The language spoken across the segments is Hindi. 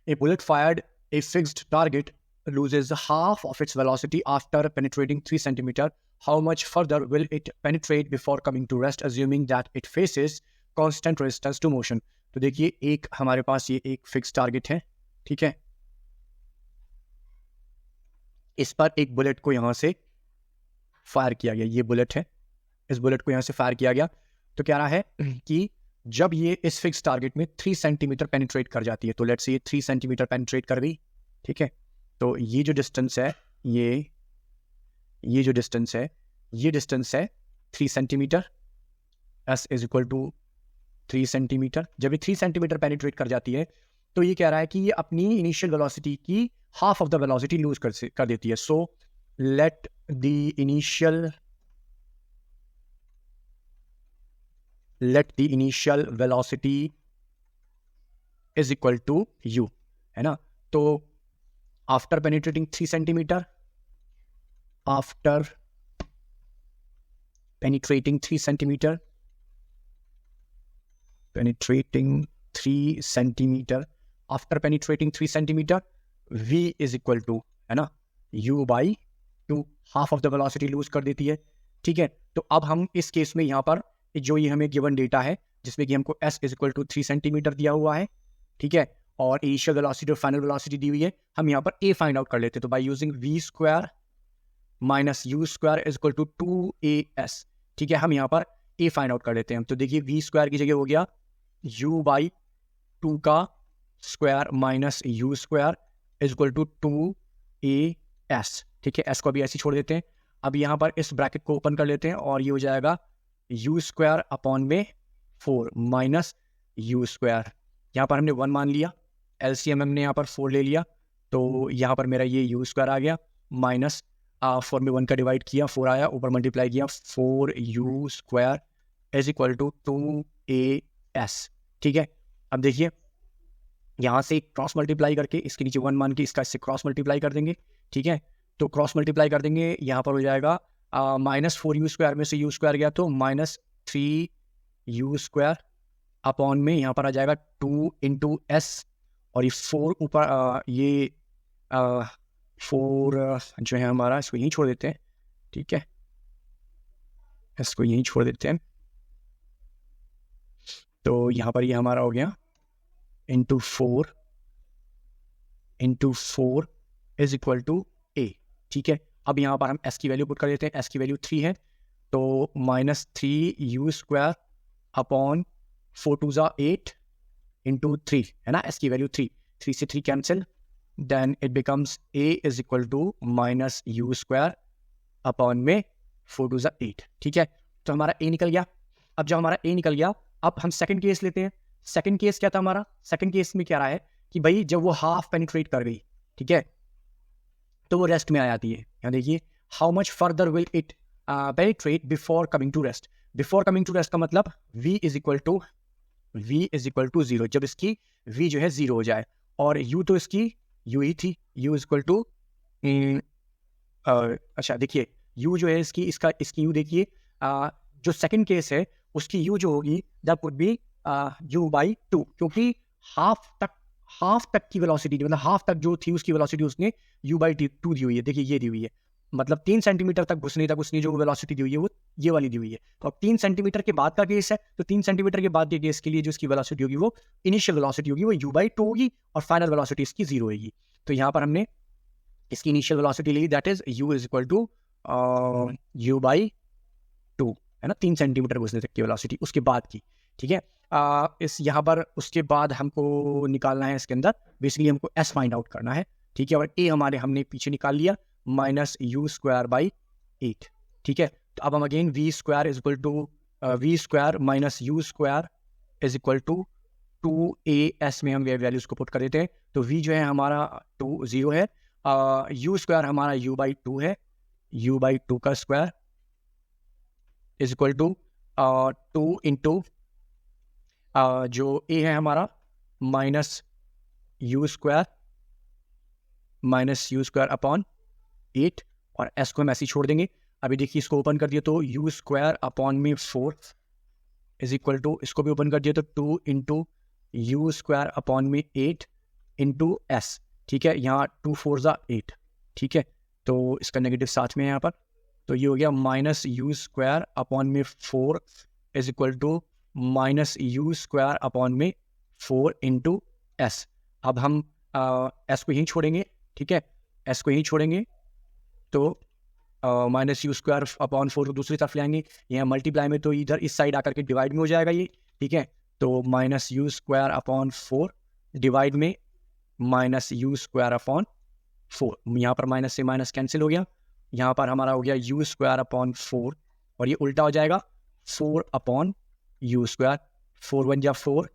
A bullet fired a fixed target loses half of its velocity after penetrating 3 centimeter. How much further will it penetrate before coming to rest, assuming that it faces constant resistance to motion? तो देखिए एक हमारे पास ये एक फिक्स टारगेट है, ठीक है, इस पर एक बुलेट को यहां से फायर किया गया, ये बुलेट है, इस बुलेट को यहां से फायर किया गया, तो कह रहा है कि जब ये इस फिक्स टारगेट में 3 सेंटीमीटर पेनिट्रेट कर जाती है, तो लेट्स से ये 3 सेंटीमीटर पेनिट्रेट कर गई, ठीक है, तो ये जो डिस्टेंस है, ये जो डिस्टेंस है, ये डिस्टेंस है 3 centimetre, s is equal to 3 centimetre. जब ये 3 सेंटीमीटर पेनिट्रेट कर जाती है तो ये कह रहा है कि ये अपनी इनिशियल वेलोसिटी की half of the velocity lose कर देती है। So let the initial velocity is equal to u, है ना। तो after penetrating 3 centimetre, after penetrating 3 centimeter, after penetrating 3 centimeter, v is equal to, है ना, u by 2, half of the velocity lose कर देती है, ठीक है। तो अब हम इस केस में यहाँ पर जो ये हमें गिवन डेटा है जिसमें कि हमको s is equal to 3 centimetre दिया हुआ है, ठीक है, और इनिशियल वेलोसिटी और फाइनल वेलोसिटी दी हुई है, हम यहाँ पर a फाइंड आउट कर लेते हैं। तो by using v square minus u square is equal to 2as, ठीक है, हम यहाँ पर a फाइंड आउट कर लेते हैं। तो देखिए v स्क्वायर की जगह हो गया u बाई 2 का square minus u square is equal to 2as, ठीक है, s को अभी ऐसे छोड़ देते हैं। अब यहाँ पर इस ब्रैकेट को ओपन कर लेते हैं और ये हो जाएगा यू स्क्वायर अपॉन में 4 माइनस यू स्क्वायर, यहाँ पर हमने 1 मान लिया, LCM हमने यहाँ पर 4 ले लिया, तो यहाँ पर मेरा ये यू स्क्वायर आ गया, माइनस 4 में 1 का डिवाइड किया, 4 आया, ऊपर मल्टीप्लाई किया, 4u square is equal to 2as, ठीक है। अब देखिए यहाँ से क्रॉस मल्टीप्लाई करके इसके नीचे 1 मान के इसका इससे क्रॉस मल्टीप्लाई कर देंगे, ठीक है, तो क्रॉस मल्टीप्लाई कर देंगे, यहाँ पर हो जाएगा माइनस 4u स्क्वायर में से u स्क्वायर गया तो माइनस 3u स्क्वायर अपॉन में यहाँ पर आ जाएगा 2 इंटू s, और ये 4 ऊपर ये 4 जो है हमारा, इसको यहीं छोड़ देते हैं, ठीक है, इसको यहीं छोड़ देते हैं, तो यहाँ पर ये हमारा हो गया into 4 is equal to a, ठीक है। अब यहाँ पर हम s की वैल्यू पुट कर देते हैं, s की वैल्यू 3 है, तो माइनस 3u स्क्वायर अपॉन 4 2 ज़ा 8 इंटू 3, है ना, s की वैल्यू 3 से 3 cancel, then it becomes a is equal to minus u square upon में 4 2 8, ठीक है। तो हमारा a निकल गया। अब जब हमारा a निकल गया, अब हम सेकंड केस लेते हैं। सेकंड केस क्या था हमारा? सेकंड केस में क्या रहा है कि भाई जब वो हाफ पेनिट्रेट कर गई, ठीक है, तो वो रेस्ट में आ जाती है। यहाँ देखिए how much further will it penetrate before coming to rest. Before coming to rest का मतलब v इज इक्वल टू 0, जब इसकी v जो है 0 हो जाए, और u तो इसकी u ही थी, u इज इक्वल टू अच्छा देखिए u जो है इसकी u देखिए जो सेकंड केस है उसकी u जो होगी that would be u by 2, क्योंकि हाफ तक की वेलोसिटी, मतलब हाफ तक जो थी उसकी वेलोसिटी उसने u बाई 2 दी हुई है। देखिए ये दी हुई है, मतलब 3 सेंटीमीटर तक घुसने तक उसने जो वेलोसिटी दी हुई है वो ये वाली दी हुई है। तो अब 3 सेंटीमीटर के बाद का केस है, तो 3 सेंटीमीटर के बाद के केस के लिए जो इसकी वेलोसिटी होगी वो इनिशियल वेलोसिटी होगी वो u बाई 2 होगी, और फाइनल वेलोसिटी इसकी 0 होगी। तो यहाँ पर हमने इसकी इनिशियल वेलोसिटी ली, that is u is equal to u by 2, है ना, 3 सेंटीमीटर घुसने तक की वेलोसिटी उसके बाद की, ठीक है। इस यहाँ पर उसके बाद हमको निकालना है इसके अंदर, बेसिकली हमको s फाइंड आउट करना है, ठीक है, और a हमने पीछे निकाल लिया माइनस यू स्क्वायर बाई 8, ठीक है। तो अब हम again v square is equal to v square minus u square is equal to 2as में हम वैल्यूज को पुट कर देते हैं। तो v जो है हमारा 0 है, u स्क्वायर हमारा u बाई 2 है, u बाई 2 का square is equal to 2 into जो a है हमारा माइनस यू स्क्वायर अपॉन 8, और s को हम ऐसे ही छोड़ देंगे। अभी देखिए इसको ओपन कर दिया तो u स्क्वायर अपॉन में 4 इज इक्वल टू, इसको भी ओपन कर दिया तो 2 इंटू यू स्क्वायर अपॉन में 8 इंटू एस, ठीक है, यहाँ 2 4 ज़ा 8, ठीक है, तो इसका नेगेटिव साथ में है यहाँ पर, तो ये हो गया माइनस यू स्क्वायर अपॉन में 4 is equal to minus u square upon में 4 इंटू एस। अब हम एस को यहीं छोड़ेंगे, ठीक है, एस को यहीं छोड़ेंगे, तो माइनस यू स्क्वायर अपॉन 4 को दूसरी तरफ ले आएंगे, यहाँ मल्टीप्लाई में तो इधर इस साइड आकर के डिवाइड में हो जाएगा ये, ठीक है, तो minus u square upon 4 divide में माइनस यू स्क्वायर अपॉन 4, यहाँ पर माइनस से माइनस कैंसिल हो गया, यहाँ पर हमारा हो गया यू स्क्वायर अपॉन 4 और ये उल्टा हो जाएगा 4 अपॉन यू स्क्वायर, 4 बन जा 4,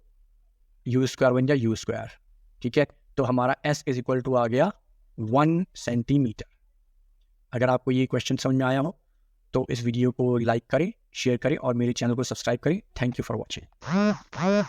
यू स्क्वायर बन जा यू स्क्वायर, ठीक है, तो हमारा एस इज इक्वल टू आ गया 1 सेंटीमीटर। अगर आपको ये क्वेश्चन समझ में आया हो तो इस वीडियो को लाइक करें, शेयर करें और मेरे चैनल को सब्सक्राइब करें। Thank you for watching.